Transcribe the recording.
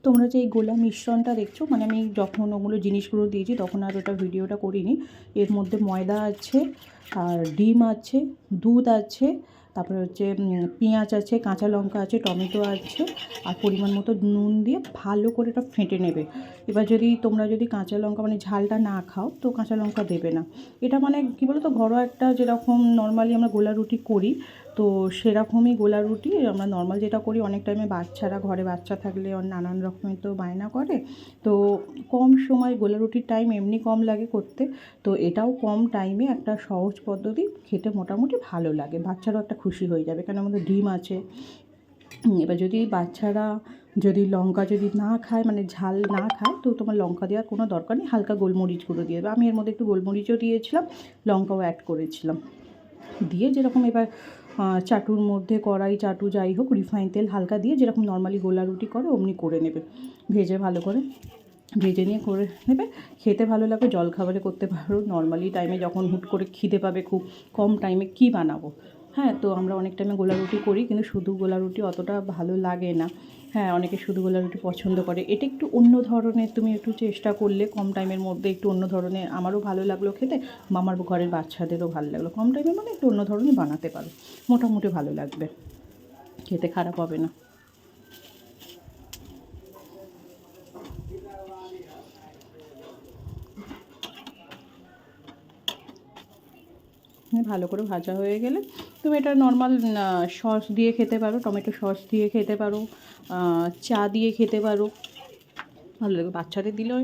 তোমরা যে এই গোলা মিশ্রণটা দেখছো, মানে আমি যখন ওগুলো জিনিসগুলো দিয়েছি তখন আর ওটা ভিডিওটা করিনি। এর মধ্যে ময়দা আছে, আর ডিম আছে, দুধ আছে, তারপরে হচ্ছে পেঁয়াজ আছে, কাঁচা লঙ্কা আছে, টমেটো আছে, আর পরিমাণ মতো নুন দিয়ে ভালো করে এটা ফেটে নেবে। এবার তোমরা যদি কাঁচা লঙ্কা মানে ঝালটা না খাও তো কাঁচা লঙ্কা দেবে না। এটা মানে কী বলো তো, ঘরোয়া একটা যেরকম নর্মালি আমরা গোলা রুটি করি, তো সেরকমই গোলা রুটি আমরা নর্মাল যেটা করি। অনেক টাইমে বাচ্চারা, ঘরে বাচ্চা থাকলে নানান রকমের তো বায়না করে, তো কম সময় গোলা রুটির টাইম এমনি কম লাগে করতে, তো এটাও কম টাইমে একটা সহজ পদ্ধতি, খেতে মোটামুটি ভালো লাগে, বাচ্চারাও একটা খুশি হয়ে যাবে কারণ আমাদের ডিম আছে। এবার যদি বাচ্চারা লঙ্কা যদি না খায়, মানে ঝাল না খায়, তো তোমার লঙ্কা দেওয়ার কোনো দরকার নেই, হালকা গোলমরিচ গুঁড়ো দিয়ে দেবে। আমি এর মধ্যে একটু গোলমরিচও দিয়েছিলাম, লঙ্কাও অ্যাড করেছিলাম। দিয়ে যেরকম এবার চাটুর মধ্যে, কড়াই চাটু যাই হোক, রিফাইন তেল হালকা দিয়ে যেরকম নর্মালি গোলা রুটি করে অমনি করে নেবে, ভেজে ভালো করে ভেজে নিয়ে করে নেবে। খেতে ভালো লাগবে, জলখাবারে করতে পারো, নর্মালি টাইমে যখন হুট করে খিদে পাবে, খুব কম টাইমে কী বানাবো। হ্যাঁ, তো আমরা অনেক টাইমে গোলা রুটি করি, কিন্তু শুধু গোলা রুটি অতটা ভালো লাগে না। হ্যাঁ, অনেকে শুধু গোলা রুটি পছন্দ করে। এটা একটু অন্য ধরনের, তুমি একটু চেষ্টা করলে কম টাইমের মধ্যে একটু অন্য ধরনের, আমারও ভালো লাগলো খেতে, আমার ঘরের বাচ্চাদেরও ভালো লাগলো। কম টাইমে মানে একটু অন্য ধরনের বানাতে পারো, মোটামুটি ভালো লাগবে, খেতে খারাপ হবে না। ভালো করে ভাজা হয়ে গেলে তুমি এটা নর্মাল সস দিয়ে খেতে পারো, টমেটো সস দিয়ে খেতে পারো, চা দিয়ে খেতে পারো, ভালো লাগবে। বাচ্চাদের দিলেও